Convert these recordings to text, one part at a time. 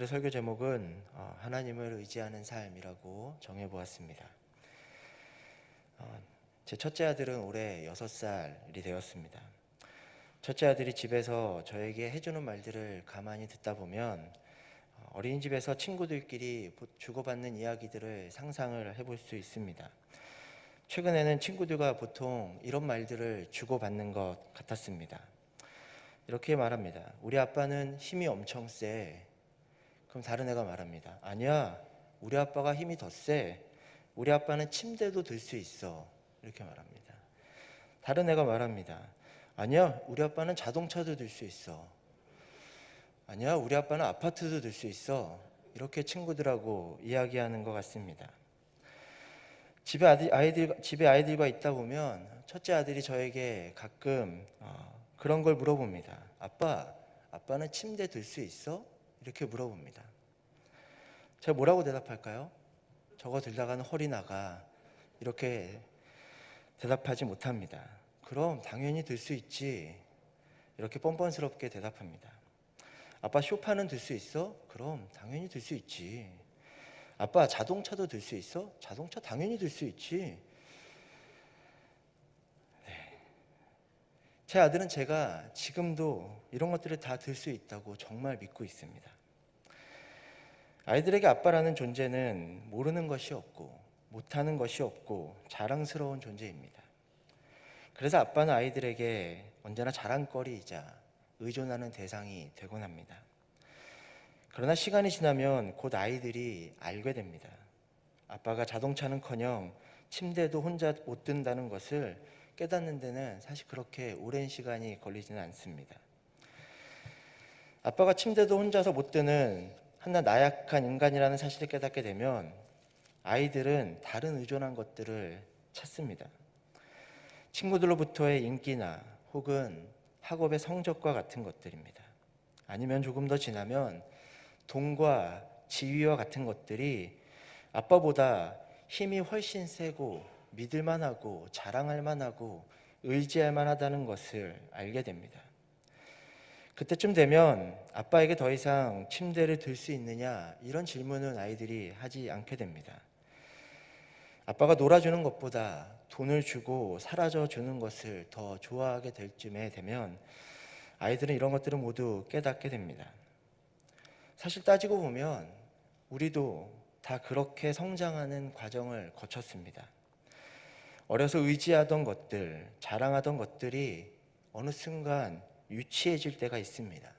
오늘의 설교 제목은 하나님을 의지하는 삶이라고 정해보았습니다. 제 첫째 아들은 올해 6살이 되었습니다. 첫째 아들이 집에서 저에게 해주는 말들을 가만히 듣다 보면 어린이집에서 친구들끼리 주고받는 이야기들을 상상을 해볼 수 있습니다. 최근에는 친구들과 보통 이런 말들을 주고받는 것 같았습니다. 이렇게 말합니다. 우리 아빠는 힘이 엄청 세. 그럼 다른 애가 말합니다. 아니야, 우리 아빠가 힘이 더 세. 우리 아빠는 침대도 들 수 있어. 이렇게 말합니다. 다른 애가 말합니다. 아니야, 우리 아빠는 자동차도 들 수 있어. 아니야, 우리 아빠는 아파트도 들 수 있어. 이렇게 친구들하고 이야기하는 것 같습니다. 집에 아이들과 있다 보면 첫째 아들이 저에게 가끔 그런 걸 물어봅니다. 아빠는 침대 들 수 있어? 이렇게 물어봅니다. 제가 뭐라고 대답할까요? 저거 들다가는 허리 나가. 이렇게 대답하지 못합니다. 그럼 당연히 들 수 있지. 이렇게 뻔뻔스럽게 대답합니다. 아빠 쇼파는 들 수 있어? 그럼 당연히 들 수 있지. 아빠 자동차도 들 수 있어? 자동차 당연히 들 수 있지. 제 아들은 제가 지금도 이런 것들을 다 들 수 있다고 정말 믿고 있습니다. 아이들에게 아빠라는 존재는 모르는 것이 없고 못하는 것이 없고 자랑스러운 존재입니다. 그래서 아빠는 아이들에게 언제나 자랑거리이자 의존하는 대상이 되곤 합니다. 그러나 시간이 지나면 곧 아이들이 알게 됩니다. 아빠가 자동차는커녕 침대도 혼자 못 든다는 것을 깨닫는 데는 사실 그렇게 오랜 시간이 걸리지는 않습니다. 아빠가 침대도 혼자서 못 드는 한낱 나약한 인간이라는 사실을 깨닫게 되면 아이들은 다른 의존한 것들을 찾습니다. 친구들로부터의 인기나 혹은 학업의 성적과 같은 것들입니다. 아니면 조금 더 지나면 돈과 지위와 같은 것들이 아빠보다 힘이 훨씬 세고 믿을 만하고 자랑할 만하고 의지할 만하다는 것을 알게 됩니다. 그때쯤 되면 아빠에게 더 이상 침대를 들 수 있느냐 이런 질문은 아이들이 하지 않게 됩니다. 아빠가 놀아주는 것보다 돈을 주고 사라져 주는 것을 더 좋아하게 될 쯤에 되면 아이들은 이런 것들을 모두 깨닫게 됩니다. 사실 따지고 보면 우리도 다 그렇게 성장하는 과정을 거쳤습니다. 어려서 의지하던 것들, 자랑하던 것들이 어느 순간 유치해질 때가 있습니다.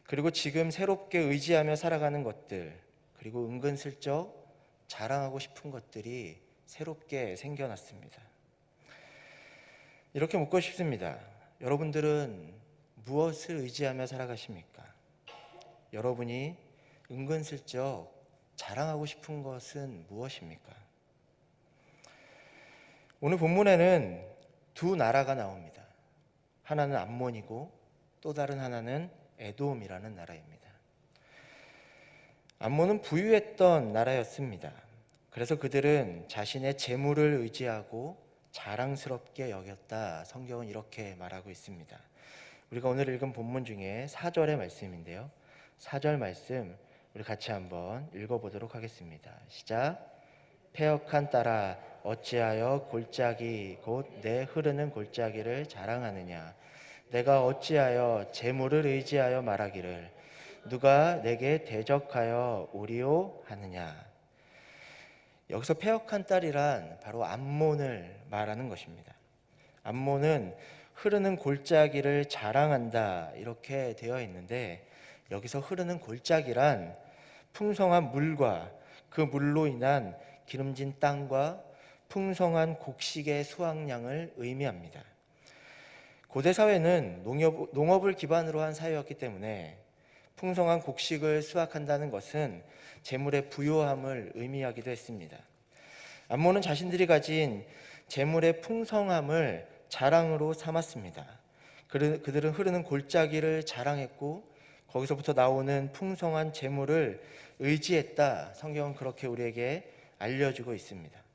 그리고 지금 새롭게 의지하며 살아가는 것들, 그리고 은근슬쩍 자랑하고 싶은 것들이 새롭게 생겨났습니다. 이렇게 묻고 싶습니다. 여러분들은 무엇을 의지하며 살아가십니까? 여러분이 은근슬쩍 자랑하고 싶은 것은 무엇입니까? 오늘 본문에는 두 나라가 나옵니다. 하나는 암몬이고 또 다른 하나는 에돔이라는 나라입니다. 암몬은 부유했던 나라였습니다. 그래서 그들은 자신의 재물을 의지하고 자랑스럽게 여겼다. 성경은 이렇게 말하고 있습니다. 우리가 오늘 읽은 본문 중에 4절의 말씀인데요. 4절 말씀 우리 같이 한번 읽어보도록 하겠습니다. 시작. 패역한 딸아 어찌하여 골짜기 곧 내 흐르는 골짜기를 자랑하느냐. 내가 어찌하여 재물을 의지하여 말하기를 누가 내게 대적하여 오리오 하느냐. 여기서 패역한 딸이란 바로 암몬을 말하는 것입니다. 암몬은 흐르는 골짜기를 자랑한다 이렇게 되어 있는데 여기서 흐르는 골짜기란 풍성한 물과 그 물로 인한 기름진 땅과 풍성한 곡식의 수확량을 의미합니다. 고대 사회는 농업을 기반으로 한 사회였기 때문에 풍성한 곡식을 수확한다는 것은 재물의 부요함을 의미하기도 했습니다. 암몬은 자신들이 가진 재물의 풍성함을 자랑으로 삼았습니다. 그들은 흐르는 골짜기를 자랑했고 거기서부터 나오는 풍성한 재물을 의지했다. 성경은 그렇게 우리에게 알려주고 있습니다.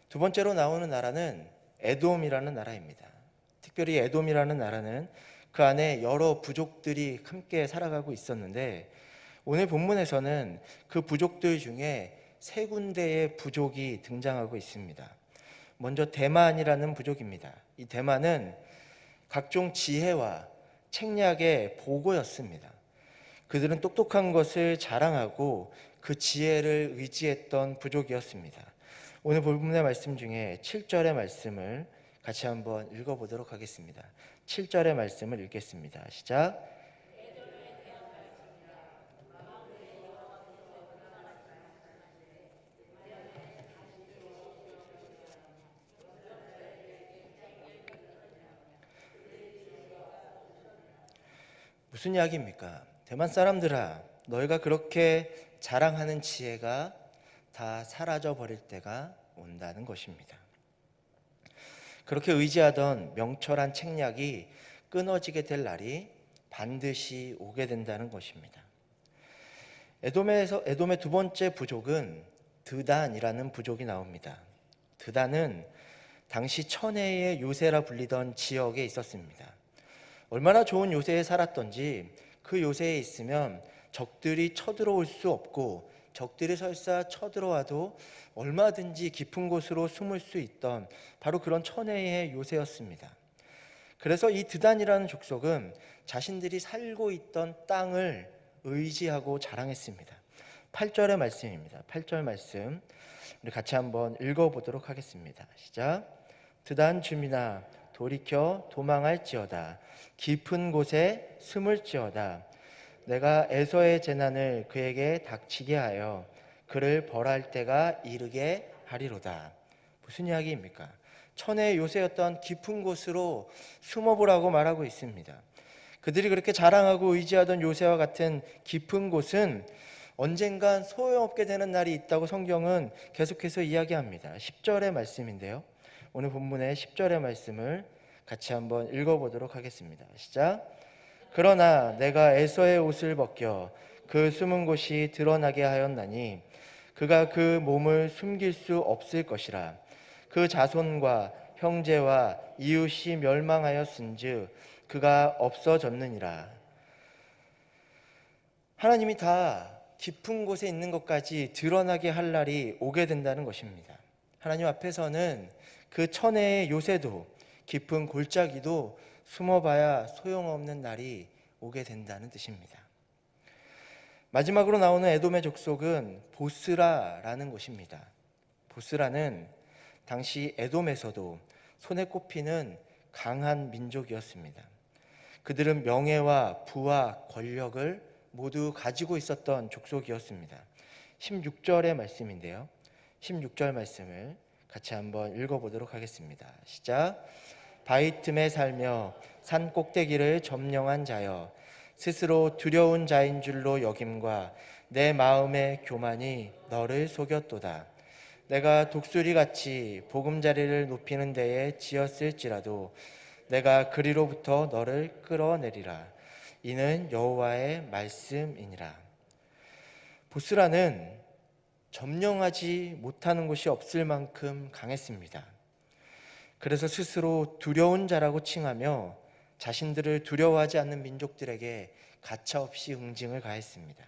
두 번째로 나오는 나라는 에돔이라는 나라입니다. 특별히 에돔이라는 나라는 그 안에 여러 부족들이 함께 살아가고 있었는데 오늘 본문에서는 그 부족들 중에 세 군데의 부족이 등장하고 있습니다. 먼저 대만이라는 부족입니다. 이 대만은 각종 지혜와 책략의 보고였습니다. 그들은 똑똑한 것을 자랑하고 그 지혜를 의지했던 부족이었습니다. 오늘 본문의 말씀 중에 7절의 말씀을 같이 한번 읽어보도록 하겠습니다. 7절의 말씀을 읽겠습니다. 시작. 무슨 이야기입니까? 대만 사람들아, 너희가 그렇게 자랑하는 지혜가 다 사라져 버릴 때가 온다는 것입니다. 그렇게 의지하던 명철한 책략이 끊어지게 될 날이 반드시 오게 된다는 것입니다. 에돔의 두 번째 부족은 드단이라는 부족이 나옵니다. 드단은 당시 천혜의 요새라 불리던 지역에 있었습니다. 얼마나 좋은 요새에 살았던지 그 요새에 있으면 적들이 쳐들어올 수 없고 적들이 설사 쳐들어와도 얼마든지 깊은 곳으로 숨을 수 있던 바로 그런 천혜의 요새였습니다. 그래서 이 드단이라는 족속은 자신들이 살고 있던 땅을 의지하고 자랑했습니다. 8절의 말씀입니다. 8절 말씀 우리 같이 한번 읽어보도록 하겠습니다. 시작. 드단 주민아 돌이켜 도망할지어다. 깊은 곳에 숨을지어다. 내가 에서의 재난을 그에게 닥치게 하여 그를 벌할 때가 이르게 하리로다. 무슨 이야기입니까? 천혜의 요새였던 깊은 곳으로 숨어보라고 말하고 있습니다. 그들이 그렇게 자랑하고 의지하던 요새와 같은 깊은 곳은 언젠간 소용없게 되는 날이 있다고 성경은 계속해서 이야기합니다. 10절의 말씀인데요. 오늘 본문의 10절의 말씀을 같이 한번 읽어보도록 하겠습니다. 시작. 그러나 내가 에서의 옷을 벗겨 그 숨은 곳이 드러나게 하였나니 그가 그 몸을 숨길 수 없을 것이라. 그 자손과 형제와 이웃이 멸망하였은즉 그가 없어졌느니라. 하나님이 다 깊은 곳에 있는 것까지 드러나게 할 날이 오게 된다는 것입니다. 하나님 앞에서는 그 천혜의 요새도 깊은 골짜기도 숨어봐야 소용없는 날이 오게 된다는 뜻입니다. 마지막으로 나오는 에돔의 족속은 보스라라는 곳입니다. 보스라는 당시 에돔에서도 손에 꼽히는 강한 민족이었습니다. 그들은 명예와 부와 권력을 모두 가지고 있었던 족속이었습니다. 16절의 말씀인데요. 16절 말씀을 같이 한번 읽어보도록 하겠습니다. 시작. 바위 틈에 살며 산 꼭대기를 점령한 자여 스스로 두려운 자인 줄로 여김과 내 마음의 교만이 너를 속였도다. 내가 독수리같이 보금자리를 높이는 데에 지었을지라도 내가 그리로부터 너를 끌어내리라. 이는 여호와의 말씀이니라. 보스라는 점령하지 못하는 곳이 없을 만큼 강했습니다. 그래서 스스로 두려운 자라고 칭하며 자신들을 두려워하지 않는 민족들에게 가차없이 응징을 가했습니다.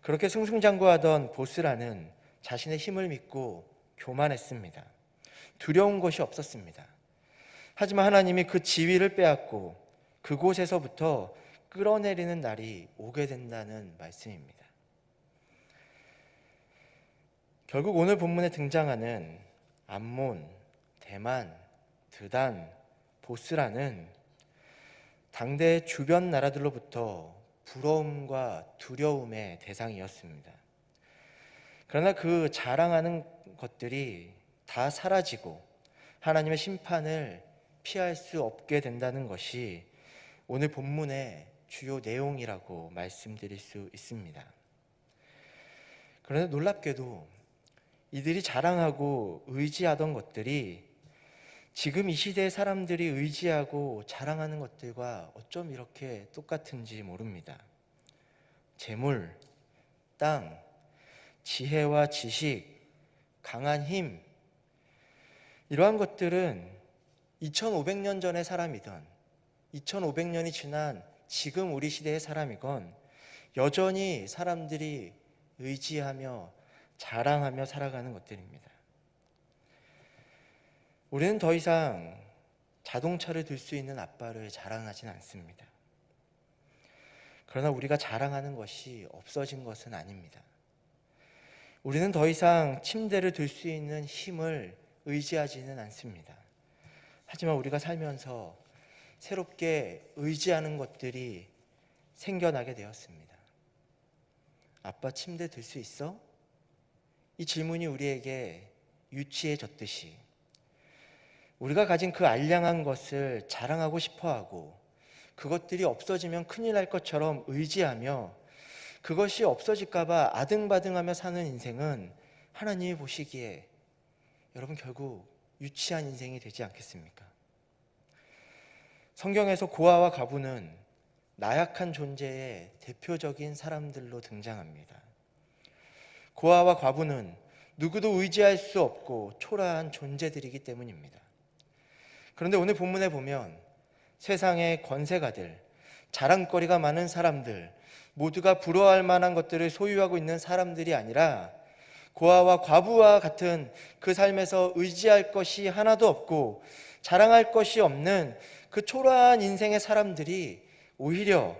그렇게 승승장구하던 보스라는 자신의 힘을 믿고 교만했습니다. 두려운 것이 없었습니다. 하지만 하나님이 그 지위를 빼앗고 그곳에서부터 끌어내리는 날이 오게 된다는 말씀입니다. 결국 오늘 본문에 등장하는 암몬, 대만, 드단, 보스라는 당대 주변 나라들로부터 부러움과 두려움의 대상이었습니다. 그러나 그 자랑하는 것들이 다 사라지고 하나님의 심판을 피할 수 없게 된다는 것이 오늘 본문의 주요 내용이라고 말씀드릴 수 있습니다. 그런데 놀랍게도 이들이 자랑하고 의지하던 것들이 지금 이 시대의 사람들이 의지하고 자랑하는 것들과 어쩜 이렇게 똑같은지 모릅니다. 재물, 땅, 지혜와 지식, 강한 힘, 이러한 것들은 2500년 전의 사람이든 2500년이 지난 지금 우리 시대의 사람이건 여전히 사람들이 의지하며 자랑하며 살아가는 것들입니다. 우리는 더 이상 자동차를 들 수 있는 아빠를 자랑하진 않습니다. 그러나 우리가 자랑하는 것이 없어진 것은 아닙니다. 우리는 더 이상 침대를 들 수 있는 힘을 의지하지는 않습니다. 하지만 우리가 살면서 새롭게 의지하는 것들이 생겨나게 되었습니다. 아빠 침대 들 수 있어? 이 질문이 우리에게 유치해졌듯이 우리가 가진 그 알량한 것을 자랑하고 싶어하고 그것들이 없어지면 큰일 날 것처럼 의지하며 그것이 없어질까 봐 아등바등하며 사는 인생은 하나님이 보시기에 여러분 결국 유치한 인생이 되지 않겠습니까? 성경에서 고아와 과부는 나약한 존재의 대표적인 사람들로 등장합니다. 고아와 과부는 누구도 의지할 수 없고 초라한 존재들이기 때문입니다. 그런데 오늘 본문에 보면 세상의 권세가들, 자랑거리가 많은 사람들, 모두가 부러워할 만한 것들을 소유하고 있는 사람들이 아니라 고아와 과부와 같은 그 삶에서 의지할 것이 하나도 없고 자랑할 것이 없는 그 초라한 인생의 사람들이 오히려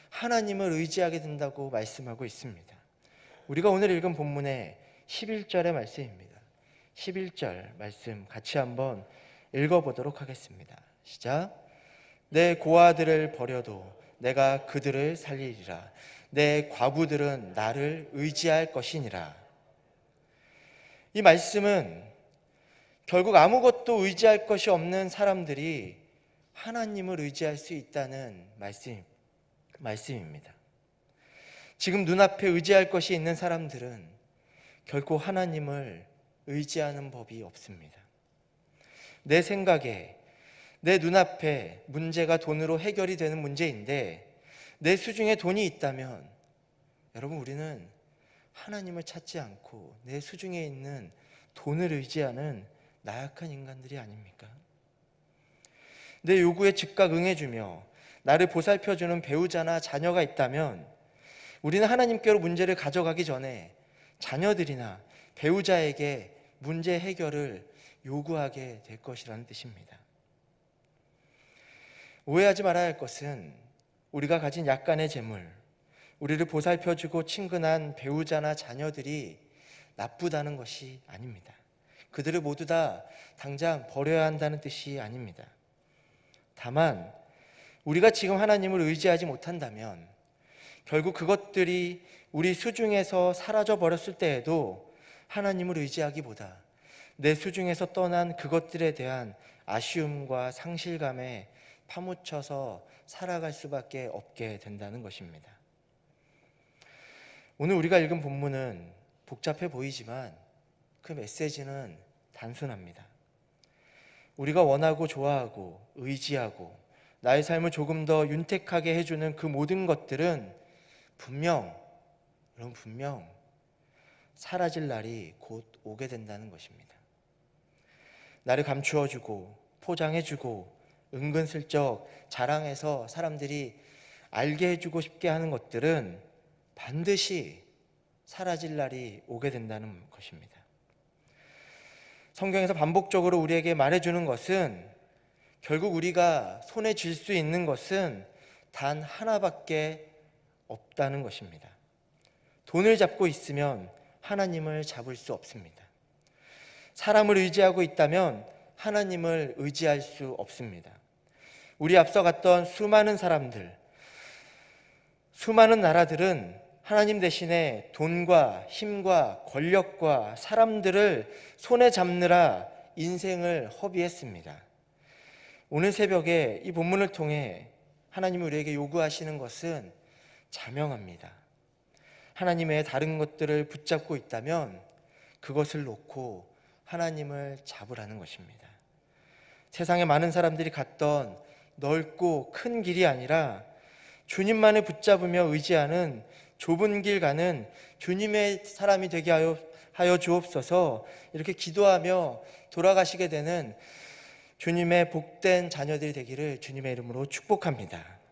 하나님을 의지하게 된다고 말씀하고 있습니다. 우리가 오늘 읽은 본문의 11절의 말씀입니다. 11절 말씀 같이 한번 읽어보도록 하겠습니다. 시작. 내 고아들을 버려도 내가 그들을 살리리라. 내 과부들은 나를 의지할 것이니라. 이 말씀은 결국 아무것도 의지할 것이 없는 사람들이 하나님을 의지할 수 있다는 말씀입니다. 지금 눈앞에 의지할 것이 있는 사람들은 결코 하나님을 의지하는 법이 없습니다. 내 생각에 내 눈앞에 문제가 돈으로 해결이 되는 문제인데 내 수중에 돈이 있다면 여러분 우리는 하나님을 찾지 않고 내 수중에 있는 돈을 의지하는 나약한 인간들이 아닙니까? 내 요구에 즉각 응해주며 나를 보살펴주는 배우자나 자녀가 있다면 우리는 하나님께로 문제를 가져가기 전에 자녀들이나 배우자에게 문제 해결을 요구하게 될 것이라는 뜻입니다. 오해하지 말아야 할 것은 우리가 가진 약간의 재물, 우리를 보살펴주고 친근한 배우자나 자녀들이 나쁘다는 것이 아닙니다. 그들을 모두 다 당장 버려야 한다는 뜻이 아닙니다. 다만 우리가 지금 하나님을 의지하지 못한다면 결국 그것들이 우리 수중에서 사라져 버렸을 때에도 하나님을 의지하기보다 내 수중에서 떠난 그것들에 대한 아쉬움과 상실감에 파묻혀서 살아갈 수밖에 없게 된다는 것입니다. 오늘 우리가 읽은 본문은 복잡해 보이지만 그 메시지는 단순합니다. 우리가 원하고 좋아하고 의지하고 나의 삶을 조금 더 윤택하게 해주는 그 모든 것들은 분명 사라질 날이 곧 오게 된다는 것입니다. 나를 감추어주고 포장해주고 은근슬쩍 자랑해서 사람들이 알게 해주고 싶게 하는 것들은 반드시 사라질 날이 오게 된다는 것입니다. 성경에서 반복적으로 우리에게 말해주는 것은 결국 우리가 손에 쥘 수 있는 것은 단 하나밖에 없다는 것입니다. 돈을 잡고 있으면 하나님을 잡을 수 없습니다. 사람을 의지하고 있다면 하나님을 의지할 수 없습니다. 우리 앞서 갔던 수많은 사람들, 수많은 나라들은 하나님 대신에 돈과 힘과 권력과 사람들을 손에 잡느라 인생을 허비했습니다. 오늘 새벽에 이 본문을 통해 하나님이 우리에게 요구하시는 것은 자명합니다. 하나님의 다른 것들을 붙잡고 있다면 그것을 놓고 하나님을 잡으라는 것입니다. 세상에 많은 사람들이 갔던 넓고 큰 길이 아니라 주님만을 붙잡으며 의지하는 좁은 길 가는 주님의 사람이 되게 하여 주옵소서. 이렇게 기도하며 돌아가시게 되는 주님의 복된 자녀들이 되기를 주님의 이름으로 축복합니다.